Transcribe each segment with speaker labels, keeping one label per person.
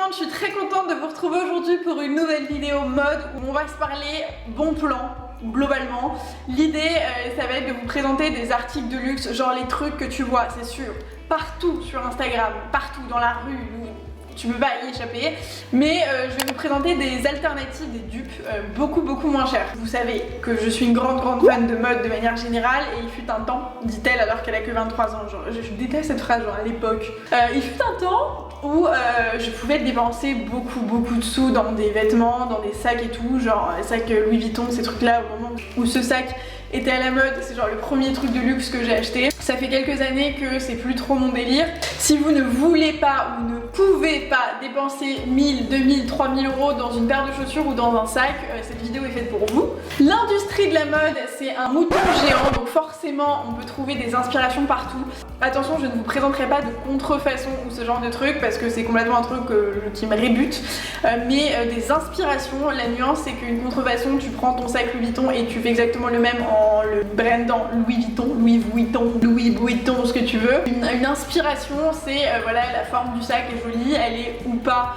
Speaker 1: monde, je suis très contente de vous retrouver aujourd'hui pour une nouvelle vidéo mode où on va se parler bon plan. Globalement, l'idée ça va être de vous présenter des articles de luxe, genre les trucs que tu vois, c'est sûr, partout sur Instagram, partout dans la rue, tu peux pas y échapper, mais je vais vous présenter des alternatives, des dupes beaucoup moins chères. Vous savez que je suis une grande fan de mode de manière générale et il fut un temps, dit-elle alors qu'elle a que 23 ans, genre, je déteste cette phrase genre à l'époque, il fut un temps où je pouvais dépenser beaucoup de sous dans des vêtements, dans des sacs et tout, genre sacs Louis Vuitton, ces trucs là, au moment où ce sac était à la mode, c'est genre le premier truc de luxe que j'ai acheté. Ça fait quelques années que c'est plus trop mon délire. Si vous ne voulez pas ou ne pouvez pas dépenser 1000, 2000, 3000 euros dans une paire de chaussures ou dans un sac, cette vidéo est faite pour vous. L'industrie de la mode, c'est un mouton géant, donc forcément on peut trouver des inspirations partout. Attention, je ne vous présenterai pas de contrefaçon ou ce genre de truc parce que c'est complètement un truc qui me rébute, mais des inspirations. La nuance, c'est qu'une contrefaçon, tu prends ton sac Louis Vuitton et tu fais exactement le même en le brandant Louis Vuitton, ce que tu veux. Une inspiration, c'est voilà, la forme du sac est jolie, elle est ou pas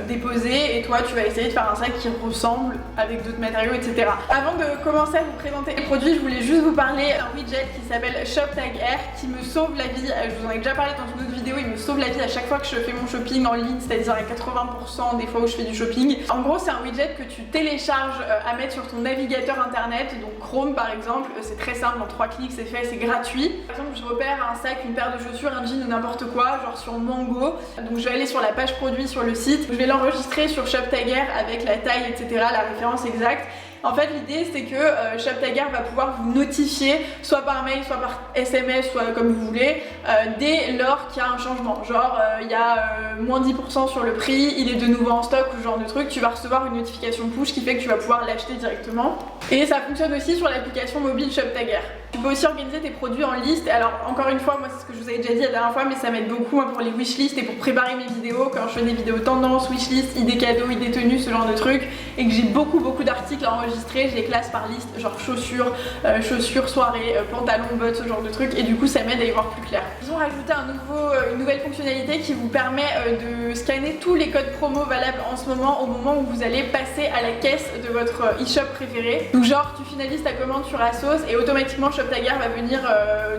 Speaker 1: déposée, et toi tu vas essayer de faire un sac qui ressemble avec d'autres matériaux, etc. Avant de commencer à vous présenter les produits, je voulais juste vous parler d'un widget qui s'appelle ShopTagAir qui me sauve la vie. Je vous en ai déjà parlé dans une autre vidéo, il me sauve la vie à chaque fois que je fais mon shopping en ligne, c'est-à-dire à 80% des fois où je fais du shopping. En gros, c'est un widget que tu télécharges à mettre sur ton navigateur internet, donc Chrome par exemple. C'est très simple, en 3 clics c'est fait, c'est gratuit. Par exemple, je repère un sac, une paire de chaussures, un jean ou n'importe quoi, genre sur Mango, donc je vais aller sur la page produit sur le site, je vais l'enregistrer sur ShopTagAir avec la taille, etc., la référence exacte. En fait, l'idée c'est que ShopTagAir va pouvoir vous notifier soit par mail, soit par SMS, soit comme vous voulez, dès lors qu'il y a un changement. Genre il y a moins 10% sur le prix, il est de nouveau en stock ou ce genre de truc, tu vas recevoir une notification push qui fait que tu vas pouvoir l'acheter directement. Et ça fonctionne aussi sur l'application mobile ShopTagAir. Tu peux aussi organiser tes produits en liste. Alors encore une fois, moi c'est ce que je vous avais déjà dit la dernière fois, mais ça m'aide beaucoup moi, pour les wishlists et pour préparer mes vidéos, quand je fais des vidéos tendance, wishlist, idées cadeaux, idées tenues, ce genre de trucs, et que j'ai beaucoup d'articles à enregistrer, je les classe par liste, genre chaussures, soirée, pantalons, bottes, ce genre de trucs, et du coup ça m'aide à y voir plus clair. Ils ont rajouté une nouvelle fonctionnalité qui vous permet de scanner tous les codes promo valables en ce moment au moment où vous allez passer à la caisse de votre e-shop préféré. Donc genre tu finalises ta commande sur ASOS et automatiquement ShopTagAir va venir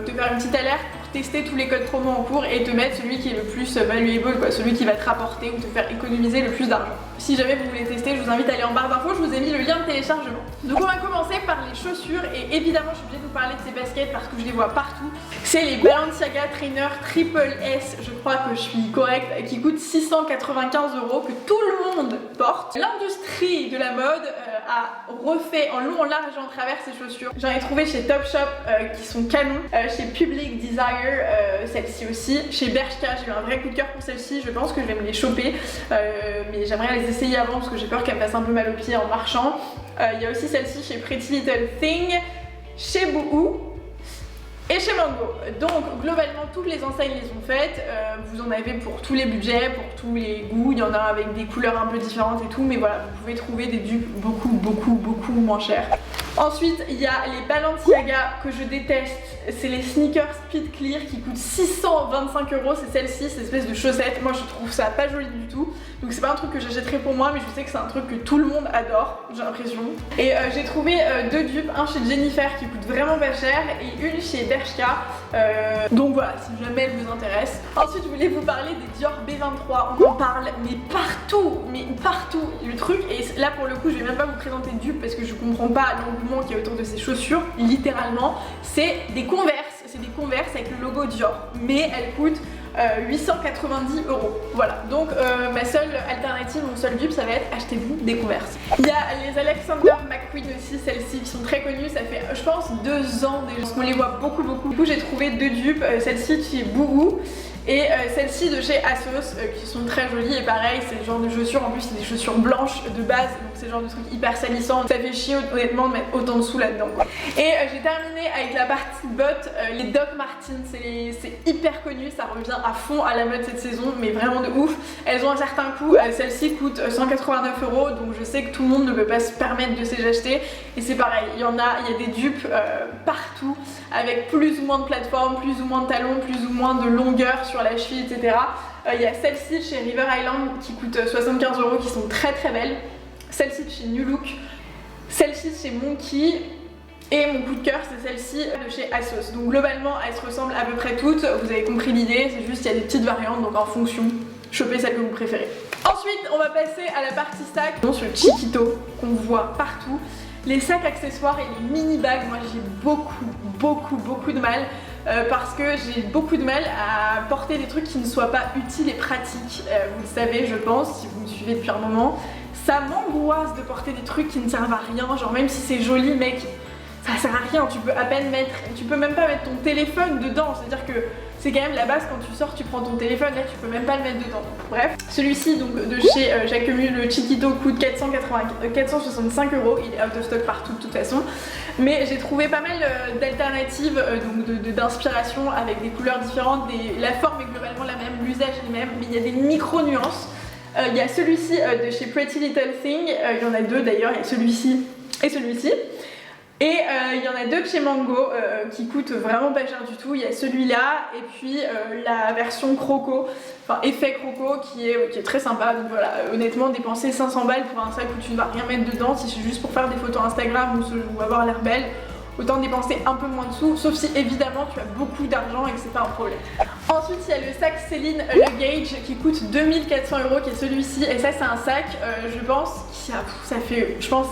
Speaker 1: te faire une petite alerte pour tester tous les codes promo en cours et te mettre celui qui est le plus valuable, quoi, celui qui va te rapporter ou te faire économiser le plus d'argent. Si jamais vous voulez tester, je vous invite à aller en barre d'infos, je vous ai mis le lien de téléchargement. Donc on va commencer par les chaussures et évidemment je suis obligée de vous parler de ces baskets parce que je les vois partout. C'est les Balenciaga Trainer Triple S, je crois que je suis correcte, qui coûtent 695 € que tout le monde porte. L'industrie de la mode a refait en long, en large et en travers ces chaussures. J'en ai trouvé chez Topshop qui sont canons, chez Public Desire, celle-ci aussi, chez Bershka, j'ai eu un vrai coup de cœur pour celle-ci, je pense que je vais me les choper, mais j'aimerais les essayer avant parce que j'ai peur qu'elles me fassent un peu mal aux pieds en marchant. Il y a aussi celle-ci chez Pretty Little Thing, chez Boohoo et chez Mango. Donc globalement toutes les enseignes les ont faites, vous en avez pour tous les budgets, pour tous les goûts, il y en a avec des couleurs un peu différentes et tout, mais voilà, vous pouvez trouver des dupes beaucoup moins chères. Ensuite il y a les Balenciaga que je déteste, c'est les sneakers Speed Clear qui coûtent 625 €, c'est celle-ci, cette espèce de chaussette. Moi je trouve ça pas joli du tout, donc c'est pas un truc que j'achèterai pour moi, mais je sais que c'est un truc que tout le monde adore, j'ai l'impression. Et j'ai trouvé deux dupes, un chez Jennifer qui coûte vraiment pas cher et une chez Bershka, donc voilà, si jamais elle vous intéresse. Ensuite je voulais vous parler des Dior B23, on en parle mais partout, le truc, et là pour le coup je vais même pas vous présenter de dupes parce que je comprends pas l'engouement qu'il y a autour de ces chaussures, littéralement, c'est des Converse avec le logo Dior, mais elles coûtent 890 €. Voilà, donc ma seule alternative, mon seul dupe, ça va être achetez-vous des Converse. Il y a les Alexander McQueen aussi, celles-ci qui sont très connues, ça fait je pense 2 ans déjà qu'on les voit beaucoup. Du coup j'ai trouvé deux dupes, celle-ci chez Boohoo et celle-ci de chez ASOS qui sont très jolies, et pareil c'est le genre de chaussures, en plus c'est des chaussures blanches de base, donc c'est le genre de truc hyper salissant, ça fait chier honnêtement de mettre autant de sous là-dedans quoi. Et j'ai terminé avec la partie bottes, les Doc Martens, c'est hyper connu, ça revient à fond à la mode cette saison, mais vraiment de ouf. Elles ont un certain coût, celle-ci coûte 189 €, donc je sais que tout le monde ne peut pas se permettre de se les acheter, et c'est pareil, il y a des dupes partout, avec plus ou moins de plateformes, plus ou moins de talons, plus ou moins de longueur sur la cheville, etc. Il y a celle-ci chez River Island qui coûte 75 € qui sont très très belles. Celle-ci de chez New Look. Celle-ci chez Monkey. Et mon coup de cœur c'est celle-ci de chez ASOS. Donc globalement elles se ressemblent à peu près toutes, vous avez compris l'idée, c'est juste qu'il y a des petites variantes, donc en fonction, chopez celle que vous préférez. Ensuite on va passer à la partie sac, sur le Chiquito qu'on voit partout. Les sacs accessoires et les mini bags, moi j'ai beaucoup de mal parce que j'ai beaucoup de mal à porter des trucs qui ne soient pas utiles et pratiques. Vous le savez je pense, si vous me suivez depuis un moment. Ça m'angoisse de porter des trucs qui ne servent à rien, genre même si c'est joli mec, ça sert à rien, tu peux à peine mettre, tu peux même pas mettre ton téléphone dedans, c'est-à-dire que c'est quand même la base quand tu sors, tu prends ton téléphone, là tu peux même pas le mettre dedans. Bref, celui-ci donc de chez Jacquemus, le Chiquito coûte 465 €, il est out of stock partout de toute façon, mais j'ai trouvé pas mal d'alternatives, d'inspiration avec des couleurs différentes, la forme est globalement la même, l'usage est le même, mais il y a des micro-nuances. Il y a celui-ci de chez Pretty Little Thing, il y en a deux d'ailleurs, il y a celui-ci et celui-ci. Et il y en a deux de chez Mango qui coûtent vraiment pas cher du tout. Il y a celui-là et puis la version croco, enfin effet croco qui est très sympa. Donc voilà, honnêtement dépenser 500 balles pour un sac où tu ne vas rien mettre dedans, si c'est juste pour faire des photos Instagram ou avoir l'air belle, autant dépenser un peu moins de sous, sauf si évidemment tu as beaucoup d'argent et que c'est pas un problème. Ensuite il y a le sac Céline Le Gage qui coûte 2400 € qui est celui-ci, et ça c'est un sac je pense qui a, ça fait je pense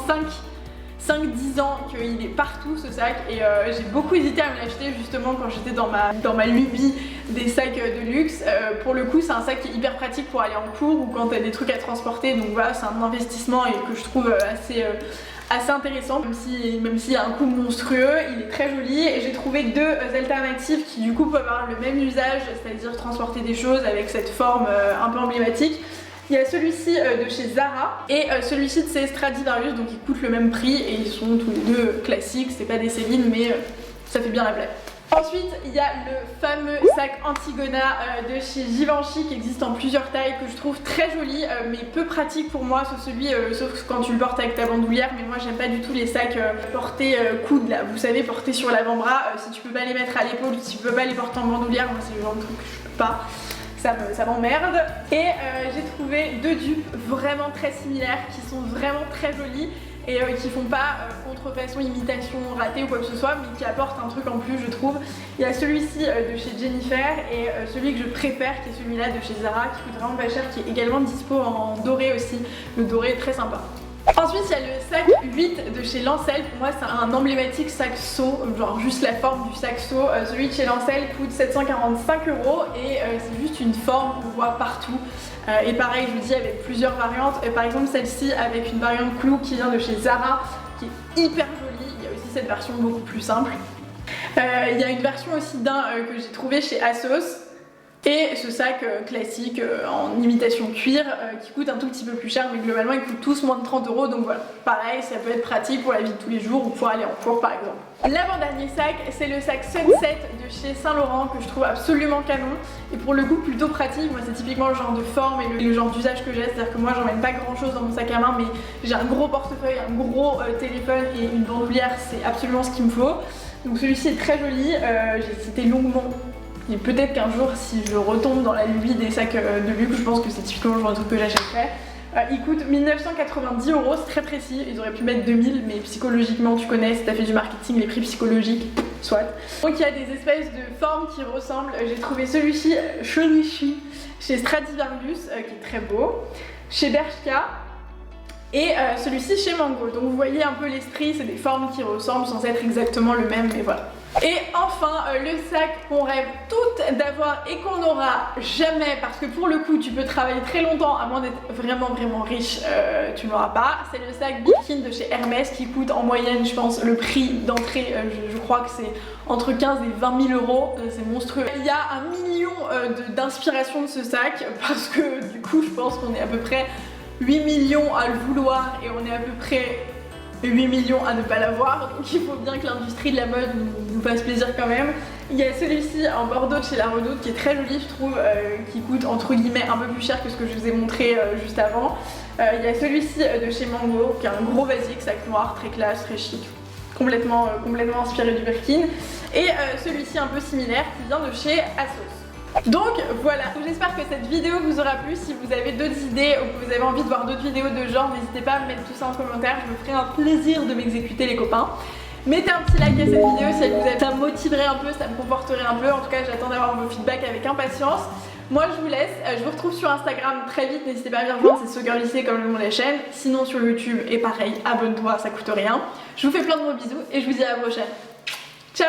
Speaker 1: 5-10 ans qu'il est partout ce sac, et j'ai beaucoup hésité à me l'acheter justement quand j'étais dans ma lubie des sacs de luxe. Pour le coup c'est un sac qui est hyper pratique pour aller en cours ou quand t'as des trucs à transporter, donc voilà c'est un investissement et que je trouve assez intéressant, même s'il y a un coût monstrueux, il est très joli, et j'ai trouvé deux alternatives qui du coup peuvent avoir le même usage, c'est-à-dire transporter des choses avec cette forme un peu emblématique. Il y a celui-ci de chez Zara et celui-ci de chez Stradivarius, donc ils coûtent le même prix et ils sont tous les deux classiques, c'est pas des Céline mais ça fait bien la blague. Ensuite il y a le fameux sac Antigona de chez Givenchy qui existe en plusieurs tailles, que je trouve très joli mais peu pratique pour moi, sauf quand tu le portes avec ta bandoulière, mais moi j'aime pas du tout les sacs portés coude là, vous savez, portés sur l'avant-bras, si tu peux pas les mettre à l'épaule, si tu peux pas les porter en bandoulière, moi c'est le genre de truc que je peux pas. Ça m'emmerde. Et j'ai trouvé deux dupes vraiment très similaires qui sont vraiment très jolies et qui font pas contrefaçon, imitation, raté ou quoi que ce soit, mais qui apportent un truc en plus je trouve. Il y a celui-ci de chez Jennifer et celui que je préfère qui est celui-là de chez Zara qui coûte vraiment pas cher, qui est également dispo en doré aussi. Le doré est très sympa. Ensuite il y a le sac 8 de chez Lancel, pour moi c'est un emblématique sac seau, genre juste la forme du sac seau. Celui de chez Lancel coûte 745 € et c'est juste une forme qu'on voit partout. Et pareil je vous dis avec plusieurs variantes, par exemple celle-ci avec une variante clou qui vient de chez Zara qui est hyper jolie. Il y a aussi cette version beaucoup plus simple. Il y a une version aussi d'un que j'ai trouvé chez ASOS. Et ce sac classique en imitation cuir qui coûte un tout petit peu plus cher, mais globalement ils coûtent tous moins de 30 €, donc voilà, pareil ça peut être pratique pour la vie de tous les jours ou pour aller en cours par exemple. L'avant-dernier sac c'est le sac Sunset de chez Saint Laurent que je trouve absolument canon et pour le coup plutôt pratique. Moi c'est typiquement le genre de forme et le genre d'usage que j'ai, c'est-à-dire que moi j'emmène pas grand chose dans mon sac à main, mais j'ai un gros portefeuille, un gros téléphone et une bandoulière, c'est absolument ce qu'il me faut. Donc celui-ci est très joli, j'ai cité longuement. Et peut-être qu'un jour, si je retombe dans la lubie des sacs de luxe, je pense que c'est typiquement le genre de truc que j'achèterais. Il coûte 1990 €, c'est très précis, ils auraient pu mettre 2000, mais psychologiquement, tu connais, si t'as fait du marketing, les prix psychologiques, soit. Donc il y a des espèces de formes qui ressemblent. J'ai trouvé celui-ci chez Stradivarius, qui est très beau, chez Bershka, et celui-ci chez Mango. Donc vous voyez un peu l'esprit, c'est des formes qui ressemblent sans être exactement le même, mais voilà. Et enfin le sac qu'on rêve toutes d'avoir et qu'on n'aura jamais, parce que pour le coup tu peux travailler très longtemps à moins d'être vraiment riche, tu n'auras pas. C'est le sac Birkin de chez Hermès qui coûte en moyenne, je pense, le prix d'entrée, je crois que c'est entre 15 et 20 000 €, c'est monstrueux. Il y a 1 million d'inspiration de ce sac parce que du coup je pense qu'on est à peu près 8 millions à le vouloir et on est à peu près 8 millions à ne pas l'avoir, donc il faut bien que l'industrie de la mode nous fasse plaisir quand même. Il y a celui-ci en bordeaux de chez La Redoute qui est très joli je trouve, qui coûte entre guillemets un peu plus cher que ce que je vous ai montré juste avant. Il y a celui-ci de chez Mango qui est un gros basique, sac noir, très classe, très chic, complètement inspiré du Birkin. Et celui-ci un peu similaire qui vient de chez ASOS. Donc voilà, j'espère que cette vidéo vous aura plu. Si vous avez d'autres idées ou que vous avez envie de voir d'autres vidéos de genre, n'hésitez pas à me mettre tout ça en commentaire, je me ferai un plaisir de m'exécuter les copains. Mettez un petit like à cette vidéo si elle vous aide, ça me motiverait un peu, ça me conforterait un peu. En tout cas, j'attends d'avoir vos feedbacks avec impatience. Moi je vous laisse, je vous retrouve sur Instagram très vite, n'hésitez pas à me rejoindre, c'est SoGirllyC comme le nom de la chaîne. Sinon sur YouTube et pareil, abonne-toi, ça coûte rien. Je vous fais plein de gros bisous et je vous dis à la prochaine. Ciao.